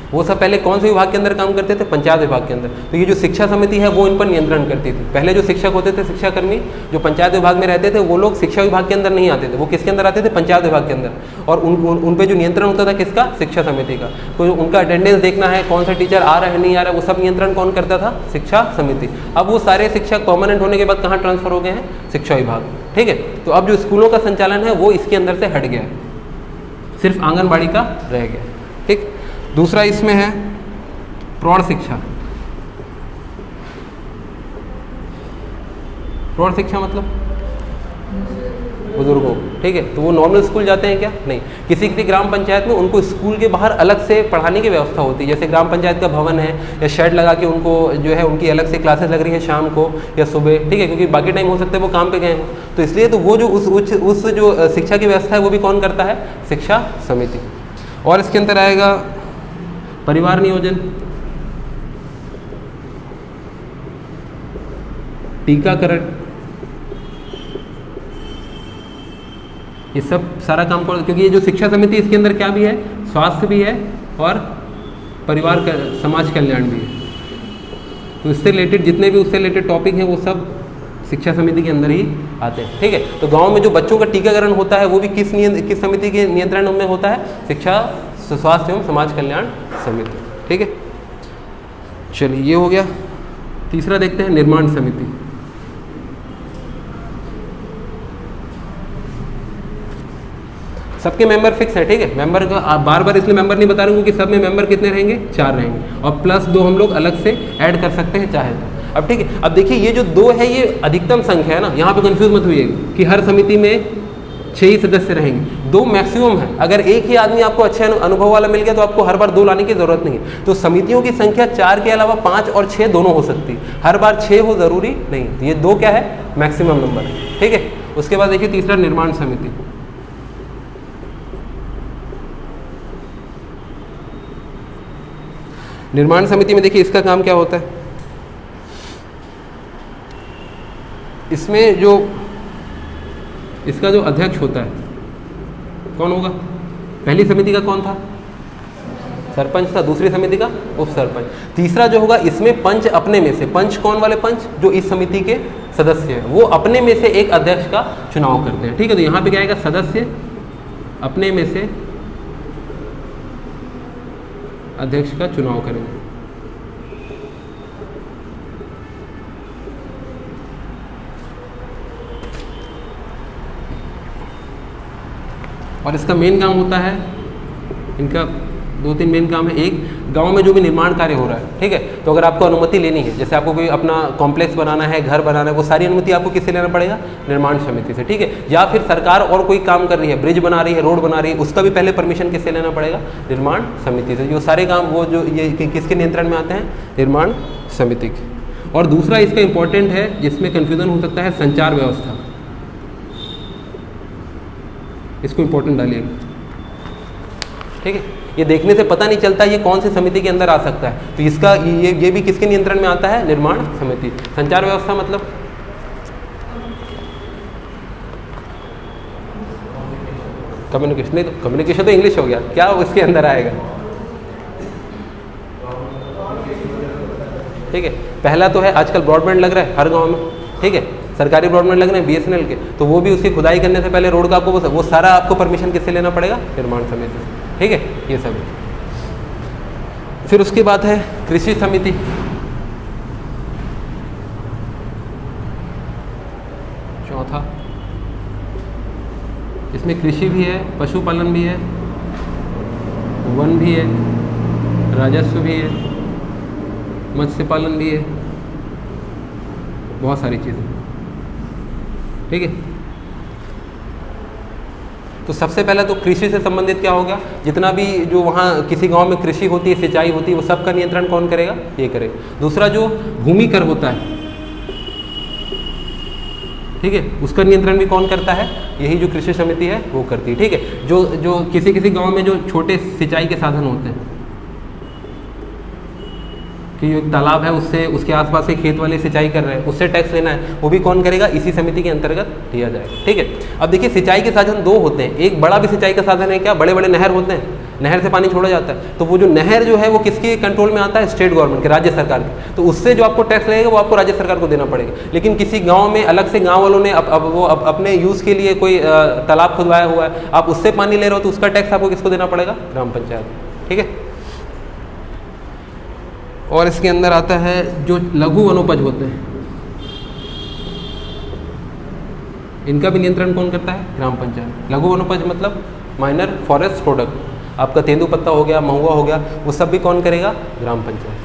वो सब पहले कौन से विभाग के अंदर काम करते थे, पंचायत विभाग के अंदर। तो ये जो शिक्षा समिति है वो इन पर नियंत्रण करती थी। पहले जो शिक्षक होते थे, शिक्षाकर्मी जो पंचायत विभाग में रहते थे, वो लोग शिक्षा विभाग के अंदर नहीं आते थे, वो किसके अंदर आते थे, पंचायत विभाग के अंदर, और उन पे जो नियंत्रण होता था किसका, शिक्षा समिति का। तो उनका अटेंडेंस देखना है, कौन सा टीचर आ रहा है नहीं आ रहा है, वो सब नियंत्रण कौन करता था, शिक्षा समिति। अब वो सारे शिक्षक परमानेंट होने के बाद कहाँ ट्रांसफर हो गए हैं, शिक्षा विभाग। ठीक है, तो अब जो स्कूलों का संचालन है वो इसके अंदर से हट गया है, सिर्फ आंगनबाड़ी का रह गया। ठीक, दूसरा इसमें है प्रौढ़ शिक्षा। प्रौढ़ शिक्षा मतलब बुजुर्गों, ठीक है, तो वो नॉर्मल स्कूल जाते हैं क्या, नहीं। किसी किसी ग्राम पंचायत में उनको स्कूल के बाहर अलग से पढ़ाने की व्यवस्था होती है, जैसे ग्राम पंचायत का भवन है या शेड लगा के उनको जो है उनकी अलग से क्लासेस लग रही है शाम को या सुबह। ठीक है, क्योंकि बाकी टाइम हो सकता है वो काम पे गए हों, तो इसलिए तो वो जो उस जो शिक्षा की व्यवस्था है वो भी कौन करता है, शिक्षा समिति। और इसके अंदर आएगा परिवार नियोजन, टीकाकरण, ये सब सारा काम कर, क्योंकि ये जो शिक्षा समिति इसके अंदर क्या भी है, स्वास्थ्य भी है और परिवार का समाज कल्याण भी है। तो इससे रिलेटेड जितने भी उससे रिलेटेड टॉपिक हैं वो सब शिक्षा समिति के अंदर ही आते हैं। ठीक है, तो गांव में जो बच्चों का टीकाकरण होता है वो भी किस समिति के नियंत्रण में होता है, शिक्षा स्वास्थ्य एवं समाज कल्याण समिति। ठीक है, चलिए ये हो गया। तीसरा देखते हैं निर्माण समिति। सबके मेंबर फिक्स है। ठीक है, मेंबर का आप बार बार इसलिए मेंबर नहीं बता रहा हूँ कि सब में मेंबर कितने रहेंगे, 4 रहेंगे, और प्लस 2 हम लोग अलग से ऐड कर सकते हैं चाहे तो। अब ठीक है, अब देखिए ये जो 2 है ये अधिकतम संख्या है ना, यहाँ पे कंफ्यूज मत होइएगा कि हर समिति में 6 ही सदस्य रहेंगे, 2 मैक्सिमम है। अगर एक ही आदमी आपको अच्छे अनुभव वाला मिल गया तो आपको हर बार 2 लाने की जरूरत नहीं है। तो समितियों की संख्या 4 के अलावा 5 और 6 दोनों हो सकती है, हर बार 6 हो जरूरी नहीं। ये 2 क्या है, मैक्सिमम नंबर है। ठीक है, उसके बाद देखिए तीसरा निर्माण समिति। निर्माण समिति में देखिए इसका काम क्या होता है, इसमें जो इसका जो अध्यक्ष होता है कौन होगा, पहली समिति का कौन था, सरपंच था, दूसरी समिति का उप सरपंच, तीसरा जो होगा इसमें पंच अपने में से, पंच कौन वाले पंच, जो इस समिति के सदस्य हैं वो अपने में से एक अध्यक्ष का चुनाव करते हैं। ठीक है, तो यहाँ पे क्या आएगा, सदस्य अपने में से अध्यक्ष का चुनाव करेंगे। और इसका मेन काम होता है, इनका 2-3 मेन काम है। एक, गांव में जो भी निर्माण कार्य हो रहा है, ठीक है, तो अगर आपको अनुमति लेनी है, जैसे आपको कोई अपना कॉम्प्लेक्स बनाना है, घर बनाना है, वो सारी अनुमति आपको किससे लेना पड़ेगा, निर्माण समिति से। ठीक है, या फिर सरकार और कोई काम कर रही है, ब्रिज बना रही है, रोड बना रही है, उसका भी पहले परमिशन किससे लेना पड़ेगा, निर्माण समिति से। जो सारे काम वो जो ये किसके नियंत्रण में आते हैं, निर्माण समिति के। और दूसरा इसका इंपॉर्टेंट है जिसमें कन्फ्यूजन हो सकता है, संचार व्यवस्था, इसको इंपॉर्टेंट डालिएगा। ठीक है, ये देखने से पता नहीं चलता ये कौन सी समिति के अंदर आ सकता है, तो इसका ये भी किसके नियंत्रण में आता है, निर्माण समिति। संचार व्यवस्था मतलब कम्युनिकेशन, नहीं तो कम्युनिकेशन तो इंग्लिश हो गया, क्या उसके अंदर आएगा? ठीक है, पहला तो है आजकल ब्रॉडबैंड लग रहा है हर गांव में, ठीक है, सरकारी ब्रॉडबैंड लग रहे हैं BSNL के, तो वो भी उसकी खुदाई करने से पहले रोड का आपको वो सारा आपको परमिशन किससे लेना पड़ेगा? निर्माण समिति से, ठीक है, ये सब। फिर उसके बाद है कृषि समिति। चौथा, इसमें कृषि भी है, पशुपालन भी है, वन भी है, राजस्व भी है, मत्स्य पालन भी है, बहुत सारी चीज़ें, ठीक है। तो सबसे पहले तो कृषि से संबंधित क्या हो गया? जितना भी जो वहाँ किसी गांव में कृषि होती है, सिंचाई होती है, वो सब का नियंत्रण कौन करेगा? ये करेगा। दूसरा जो भूमि कर होता है, ठीक है, उसका नियंत्रण भी कौन करता है? यही जो कृषि समिति है वो करती है, ठीक है। जो किसी किसी गांव में जो छोटे सिंचाई के साधन होते हैं, कि जो तालाब है उससे उसके आसपास के खेत वाले सिंचाई कर रहे हैं, उससे टैक्स लेना है, वो भी कौन करेगा? इसी समिति के अंतर्गत दिया जाएगा, ठीक है। अब देखिए, सिंचाई के साधन दो होते हैं, एक बड़ा भी सिंचाई का साधन है क्या? बड़े बड़े नहर होते हैं, नहर से पानी छोड़ा जाता है, तो वो जो नहर जो है वो किसके कंट्रोल में आता है? स्टेट गवर्नमेंट के, राज्य सरकार के। तो उससे जो आपको टैक्स लगेगा वो आपको राज्य सरकार को देना पड़ेगा। लेकिन किसी गांव में अलग से गांव वालों ने अपने यूज़ के लिए कोई तालाब खुदवाया हुआ है, आप उससे पानी ले रहे हो, तो उसका टैक्स आपको किसको देना पड़ेगा? ग्राम पंचायत, ठीक है। और इसके अंदर आता है जो लघु वनोपज होते हैं, इनका भी नियंत्रण कौन करता है? ग्राम पंचायत। लघु वनोपज मतलब माइनर फॉरेस्ट प्रोडक्ट, आपका तेंदुपत्ता हो गया, महुआ हो गया, वो सब भी कौन करेगा? ग्राम पंचायत,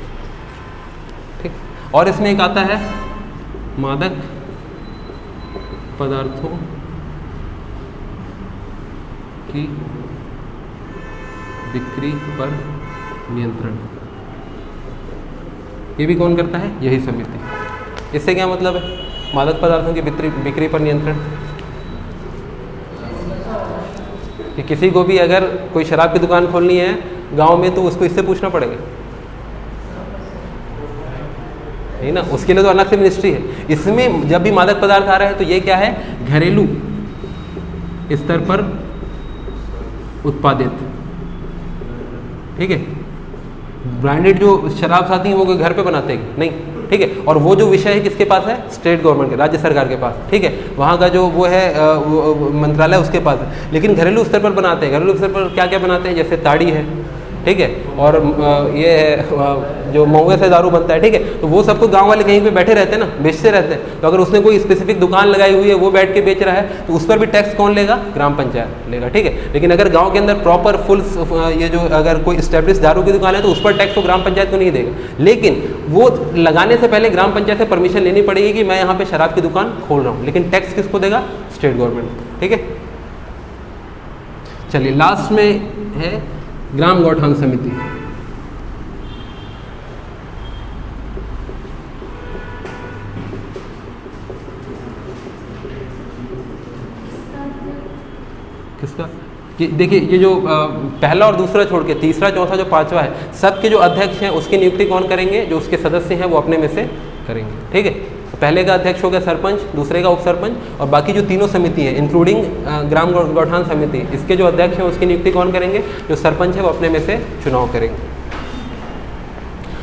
ठीक। और इसमें एक आता है मादक पदार्थों की बिक्री पर नियंत्रण, ये भी कौन करता है? यही समिति। इससे क्या मतलब है? मादक पदार्थों की बिक्री पर नियंत्रण, कि किसी को भी अगर कोई शराब की दुकान खोलनी है गांव में, तो उसको इससे पूछना पड़ेगा, है ना, उसके लिए तो अलग से मिनिस्ट्री है। इसमें जब भी मादक पदार्थ आ रहा है तो ये क्या है? घरेलू स्तर पर उत्पादित, ठीक है। ब्रांडेड जो शराब आती हैं वो घर पे बनाते हैं नहीं, ठीक है। और वो जो विषय है किसके पास है? स्टेट गवर्नमेंट के, राज्य सरकार के पास, ठीक है। वहाँ का जो वो है मंत्रालय उसके पास है। लेकिन घरेलू स्तर पर बनाते हैं। घरेलू स्तर पर क्या क्या बनाते हैं? जैसे ताड़ी है, ठीक है, और ये है जो महुए से दारू बनता है, ठीक है। तो वो सबको गांव वाले कहीं पे बैठे रहते हैं ना, बेचते रहते हैं। तो अगर उसने कोई स्पेसिफिक दुकान लगाई हुई है, वो बैठ के बेच रहा है, तो उस पर भी टैक्स कौन लेगा? ग्राम पंचायत लेगा, ठीक है। लेकिन अगर गांव के अंदर प्रॉपर फुल ये जो अगर कोई स्टैब्लिश दारू की दुकान है, तो उस पर टैक्स तो ग्राम पंचायत को नहीं देगा। लेकिन वो लगाने से पहले ग्राम पंचायत से परमिशन लेनी पड़ेगी कि मैं यहाँ पे शराब की दुकान खोल रहा हूँ। लेकिन टैक्स किसको देगा? स्टेट गवर्नमेंट, ठीक है। चलिए, लास्ट में है ग्राम गौठान समिति। किसका? देखिए, ये जो पहला और दूसरा छोड़ के तीसरा, चौथा, जो पांचवा है, सबके जो अध्यक्ष हैं उसकी नियुक्ति कौन करेंगे? जो उसके सदस्य हैं वो अपने में से करेंगे, ठीक है। तो पहले का अध्यक्ष हो गया सरपंच, दूसरे का उप सरपंच, और बाकी जो तीनों समिति है इंक्लूडिंग ग्राम गौठान समिति, इसके जो अध्यक्ष हैं उसकी नियुक्ति कौन करेंगे? जो सरपंच है वो अपने में से चुनाव करेंगे।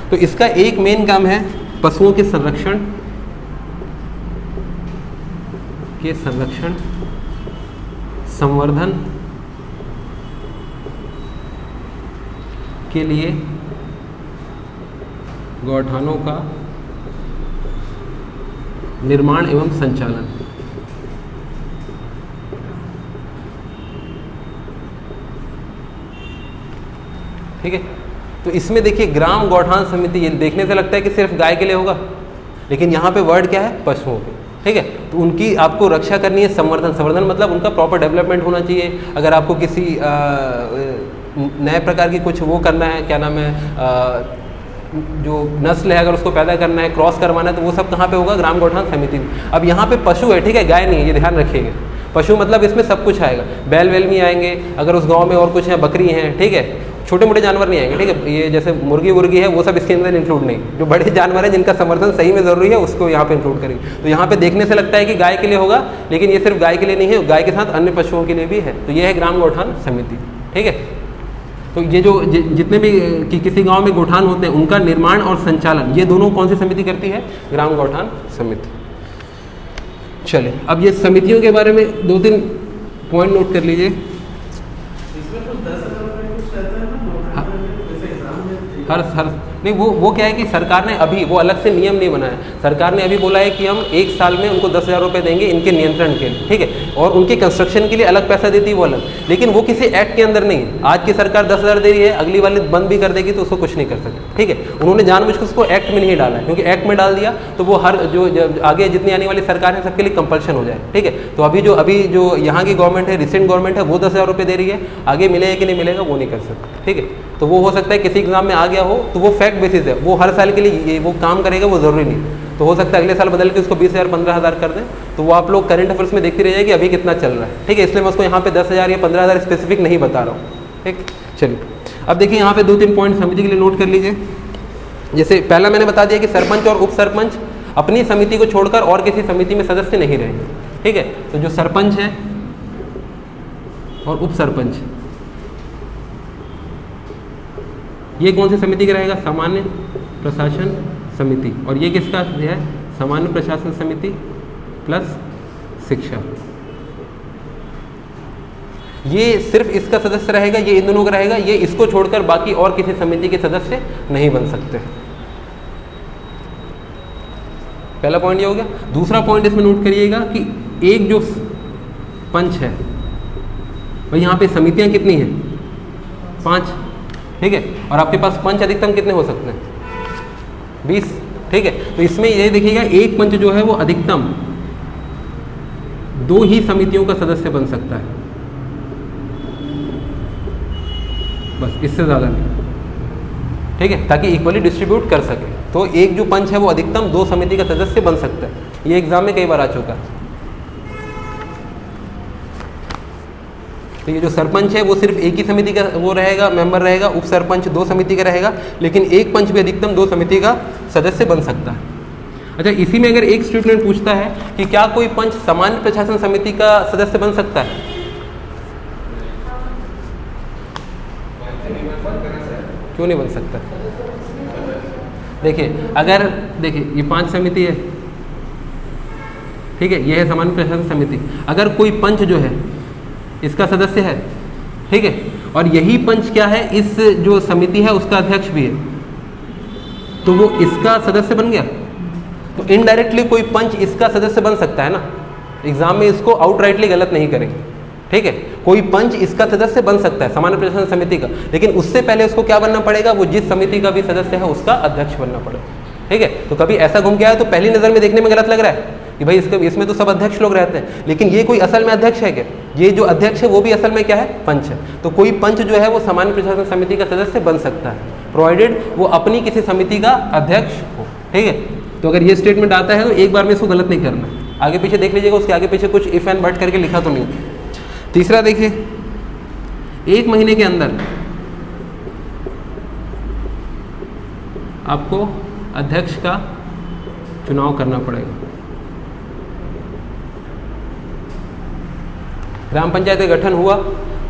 तो इसका एक मेन काम है पशुओं के संरक्षण संवर्धन के लिए गौठानों का निर्माण एवं संचालन। ठीक है। तो इसमें देखिए ग्राम गौठान समिति, ये देखने से लगता है कि सिर्फ गाय के लिए होगा, लेकिन यहाँ पे वर्ड क्या है? पशुओं के, ठीक है। तो उनकी आपको रक्षा करनी है। संवर्धन मतलब उनका प्रॉपर डेवलपमेंट होना चाहिए। अगर आपको किसी नए प्रकार की कुछ वो करना है, क्या नाम है, जो नस्ल है, अगर उसको पैदा करना है, क्रॉस करवाना है, तो वो सब कहाँ पे होगा? ग्राम गौठान समिति में। अब यहाँ पे पशु है, ठीक है, गाय नहीं है, ये ध्यान रखिएगा। पशु मतलब इसमें सब कुछ आएगा, बैल वेल भी आएंगे, अगर उस गांव में और कुछ है, बकरी हैं, ठीक है, छोटे मोटे जानवर नहीं आएंगे, ठीक है। ये जैसे मुर्गी वुर्गी है वो सब इसके अंदर इंक्लूड नहीं, जो बड़े जानवर हैं जिनका समर्थन सही में ज़रूरी है उसको यहाँ पे इंक्लूड करेंगे। तो यहाँ पे देखने से लगता है कि गाय के लिए होगा, लेकिन ये सिर्फ गाय के लिए नहीं है, गाय के साथ अन्य पशुओं के लिए भी है। तो ये है ग्राम गौठान समिति, ठीक है। तो ये जो जितने भी किसी गांव में गौठान होते हैं उनका निर्माण और संचालन ये दोनों कौन सी समिति करती है? ग्राम गौठान समिति। चलिए अब ये समितियों के बारे में 2-3 पॉइंट नोट कर लीजिए। हर नहीं, वो क्या है कि सरकार ने अभी वो अलग से नियम नहीं बनाया। सरकार ने अभी बोला है कि हम 1 साल में उनको 10,000 रुपये देंगे इनके नियंत्रण के लिए, ठीक है। और उनके कंस्ट्रक्शन के लिए अलग पैसा देती है वो अलग, लेकिन वो किसी एक्ट के अंदर नहीं है। आज की सरकार 10,000 दे रही है, अगली वाली बंद भी कर देगी तो उसको कुछ नहीं कर सकते, ठीक है। उन्होंने जानबूझकर उसको एक्ट में नहीं डाला है, क्योंकि एक्ट में डाल दिया तो वो हर जो आगे जितनी आने वाली सरकार है सबके लिए कंपल्शन हो जाए, ठीक है। तो अभी जो यहाँ की गवर्नमेंट है, रिसेंट गवर्नमेंट है, वो 10,000 रुपये दे रही है, आगे मिलेगा कि नहीं मिलेगा वो नहीं कर सकते, ठीक है। तो वो हो सकता है किसी एग्जाम में आ गया हो तो वो फैक्ट बेसिस है, वो हर साल के लिए वो काम करेगा वो ज़रूरी नहीं। तो हो सकता है अगले साल बदल के उसको 20,000 15,000 कर दें, तो वो आप लोग करंट अफेयर्स में देखते रहिए कि अभी कितना चल रहा है, ठीक है। इसलिए मैं उसको यहाँ पे 10,000 या 15,000 स्पेसिफिक नहीं बता रहा हूँ, ठीक। चलिए अब देखिए यहाँ पे 2-3 पॉइंट समिति के लिए नोट कर लीजिए। जैसे पहला मैंने बता दिया कि सरपंच और उप सरपंच अपनी समिति को छोड़कर और किसी समिति में सदस्य नहीं रहेंगे, ठीक है। तो जो सरपंच है और उप सरपंच ये कौन सी समिति का रहेगा? सामान्य प्रशासन समिति। और ये किसका है? सामान्य प्रशासन समिति प्लस शिक्षा। ये सिर्फ इसका सदस्य रहेगा, ये इन दोनों का रहेगा, ये इसको छोड़कर बाकी और किसी समिति के सदस्य नहीं बन सकते। पहला पॉइंट ये हो गया। दूसरा पॉइंट इसमें नोट करिएगा कि एक जो पंच है भाई, यहाँ पे समितियां कितनी हैं? 5, ठीक है। और आपके पास पंच अधिकतम कितने हो सकते हैं? 20, ठीक है। तो इसमें ये देखिएगा एक पंच जो है वो अधिकतम 2 ही समितियों का सदस्य बन सकता है, बस इससे ज़्यादा नहीं, ठीक है, ताकि इक्वली डिस्ट्रीब्यूट कर सके। तो एक जो पंच है वो अधिकतम 2 समिति का सदस्य बन सकता है। ये एग्जाम में कई बार आ चुका है। तो ये जो सरपंच है वो सिर्फ एक ही समिति का वो रहेगा, मेंबर रहेगा। उप सरपंच 2 समिति का रहेगा, लेकिन एक पंच भी अधिकतम 2 समिति का सदस्य बन सकता है। अच्छा, इसी में अगर एक स्टूडेंट पूछता है कि क्या कोई पंच सामान्य प्रशासन समिति का सदस्य बन सकता है? क्यों नहीं बन सकता? देखिए ये 5 समिति है, ठीक है, ये है सामान्य प्रशासन समिति। अगर कोई पंच जो है इसका सदस्य है, ठीक है, और यही पंच क्या है, इस जो समिति है उसका अध्यक्ष भी है, तो वो इसका सदस्य बन गया। तो इनडायरेक्टली कोई पंच इसका सदस्य बन सकता है ना। एग्जाम में इसको आउटराइटली गलत नहीं करेंगे, ठीक है। कोई पंच इसका सदस्य बन सकता है सामान्य प्रशासन समिति का, लेकिन उससे पहले उसको क्या बनना पड़ेगा? वो जिस समिति का भी सदस्य है उसका अध्यक्ष बनना पड़ेगा, ठीक है। तो कभी ऐसा घूम के आया तो पहली नज़र में देखने में गलत लग रहा है कि भाई इसमें तो सब अध्यक्ष लोग रहते हैं, लेकिन ये कोई असल में अध्यक्ष है क्या? ये जो अध्यक्ष है वो भी असल में क्या है? पंच है। तो कोई पंच जो है वो सामान्य प्रशासन समिति का सदस्य बन सकता है, प्रोवाइडेड वो अपनी किसी समिति का अध्यक्ष हो, ठीक है। तो अगर ये स्टेटमेंट आता है तो एक बार में इसको गलत नहीं करना, आगे पीछे देख लीजिएगा, उसके आगे पीछे कुछ इफ एंड बट करके लिखा तो नहीं। तीसरा देखिए, 1 महीने के अंदर आपको अध्यक्ष का चुनाव करना पड़ेगा। ग्राम पंचायत का गठन हुआ,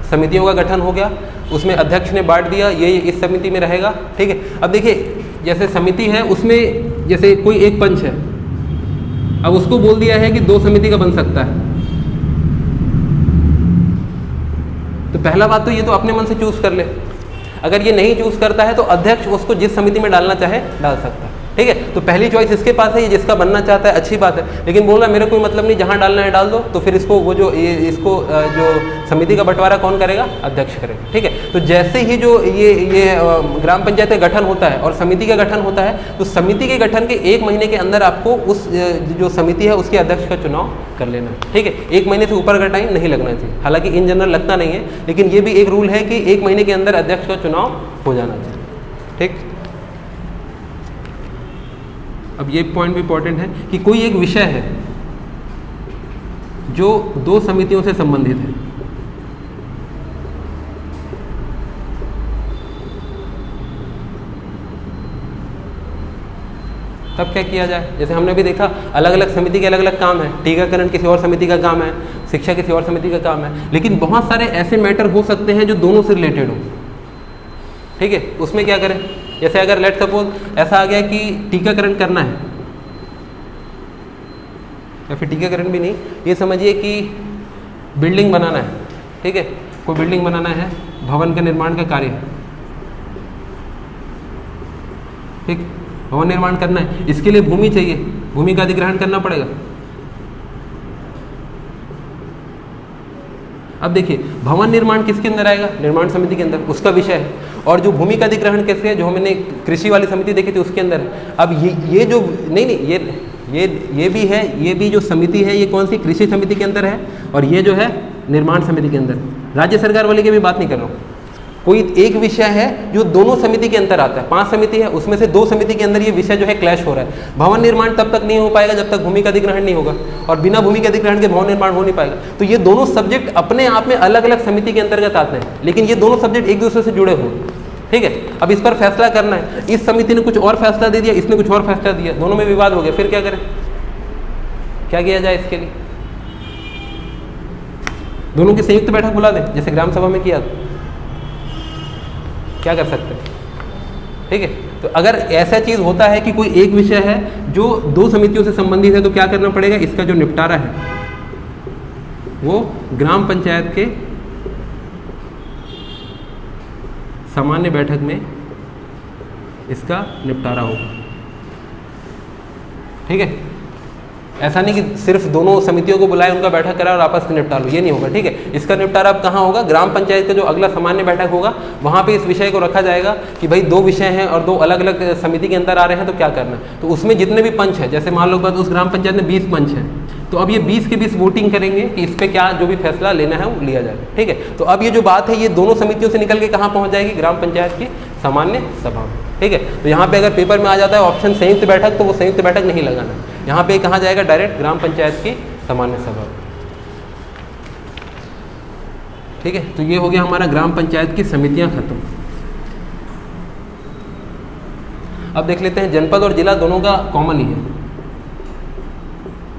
समितियों का गठन हो गया, उसमें अध्यक्ष ने बांट दिया, ये इस समिति में रहेगा, ठीक है। अब देखिए जैसे समिति है उसमें जैसे कोई एक पंच है, अब उसको बोल दिया है कि 2 समिति का बन सकता है। तो पहला बात तो ये तो अपने मन से चूज कर ले। अगर ये नहीं चूज करता है तो अध्यक्ष उसको जिस समिति में डालना चाहे डाल सकता है, ठीक है। तो पहली चॉइस इसके पास है, ये जिसका बनना चाहता है, अच्छी बात है, लेकिन बोल रहा मेरा कोई मतलब नहीं, जहां डालना है डाल दो। तो फिर इसको वो जो इसको जो समिति का बंटवारा कौन करेगा? अध्यक्ष करेगा, ठीक है। तो जैसे ही जो ये ग्राम पंचायत का गठन होता है और समिति का गठन होता है, तो समिति के गठन के 1 महीने के अंदर आपको उस जो समिति है उसके अध्यक्ष का चुनाव कर लेना है, ठीक है। 1 महीने से ऊपर का टाइम नहीं लगना चाहिए, हालांकि इन जनरल लगता नहीं है, लेकिन ये भी एक रूल है कि 1 महीने के अंदर अध्यक्ष का चुनाव हो जाना चाहिए, ठीक। अब ये पॉइंट भी इंपॉर्टेंट है कि कोई एक विषय है जो 2 समितियों से संबंधित है, तब क्या किया जाए? जैसे हमने भी देखा अलग अलग समिति के अलग अलग काम है, टीकाकरण किसी और समिति का काम है, शिक्षा किसी और समिति का काम है, लेकिन बहुत सारे ऐसे मैटर हो सकते हैं जो दोनों से रिलेटेड हो। ठीक है, उसमें क्या करें? जैसे अगर लेट सपोज ऐसा आ गया कि टीकाकरण करना है, या फिर टीकाकरण भी नहीं, ये समझिए कि बिल्डिंग बनाना है। ठीक है, कोई बिल्डिंग बनाना है, भवन का निर्माण का कार्य है। ठीक, भवन निर्माण करना है, इसके लिए भूमि चाहिए, भूमि का अधिग्रहण करना पड़ेगा। अब देखिए भवन निर्माण किसके अंदर आएगा? निर्माण समिति के अंदर, उसका विषय है। और जो भूमि का अधिग्रहण कैसे है, जो हमने कृषि वाली समिति देखी थी उसके अंदर है। अब ये जो ये भी है, ये भी जो समिति है ये कौन सी? कृषि समिति के अंदर है, और ये जो है निर्माण समिति के अंदर। राज्य सरकार वाले की भी बात नहीं कर रहा हूँ, कोई एक विषय है जो दोनों समिति के अंदर आता है। 5 समिति है, उसमें से 2 समिति के अंदर ये विषय जो है क्लैश हो रहा है। भवन निर्माण तब तक नहीं हो पाएगा जब तक भूमि का अधिग्रहण नहीं होगा, और बिना भूमि के अधिग्रहण के भवन निर्माण हो नहीं पाएगा। तो ये दोनों सब्जेक्ट अपने आप में अलग अलग समिति के अंतर्गत आते हैं, लेकिन ये दोनों सब्जेक्ट एक दूसरे से जुड़े हुए। ठीक है, अब इस पर फैसला करना है, इस समिति ने कुछ और फैसला दे दिया, इसने कुछ और फैसला दिया, दोनों में विवाद हो गया, फिर क्या करें? क्या किया जाए इसके लिए? दोनों की संयुक्त बैठक बुला दें, जैसे ग्राम सभा में किया। क्या कर सकते हैं? ठीक है, तो अगर ऐसा चीज होता है कि कोई एक विषय है जो 2 समितियों से संबंधित है, तो क्या करना पड़ेगा? इसका जो निपटारा है वो ग्राम पंचायत के सामान्य बैठक में इसका निपटारा होगा। ठीक है, ऐसा नहीं कि सिर्फ दोनों समितियों को बुलाए, उनका बैठक करा और आपस में निपटा लो, ये नहीं होगा। ठीक है, इसका निपटारा अब कहाँ होगा? ग्राम पंचायत का जो अगला सामान्य बैठक होगा वहाँ पे इस विषय को रखा जाएगा कि भाई 2 विषय हैं और 2 अलग अलग समिति के अंदर आ रहे हैं, तो क्या करना है। तो उसमें जितने भी पंच हैं, जैसे मान लो बात उस ग्राम पंचायत में 20 पंच हैं, तो अब ये 20 के 20 वोटिंग करेंगे कि इस पर क्या जो भी फैसला लेना है वो लिया जाएगा। ठीक है, तो अब ये जो बात है ये दोनों समितियों से निकल के कहाँ पहुँच जाएगी? ग्राम पंचायत की सामान्य सभा में। ठीक है, तो यहाँ पे अगर पेपर में आ जाता है ऑप्शन संयुक्त बैठक, तो वो संयुक्त बैठक नहीं लगाना, यहाँ पे कहाँ जाएगा? डायरेक्ट ग्राम पंचायत की सामान्य सभा। ठीक है, तो ये हो गया हमारा ग्राम पंचायत की समितियां खत्म। अब देख लेते हैं जनपद और जिला दोनों का कॉमन ही है।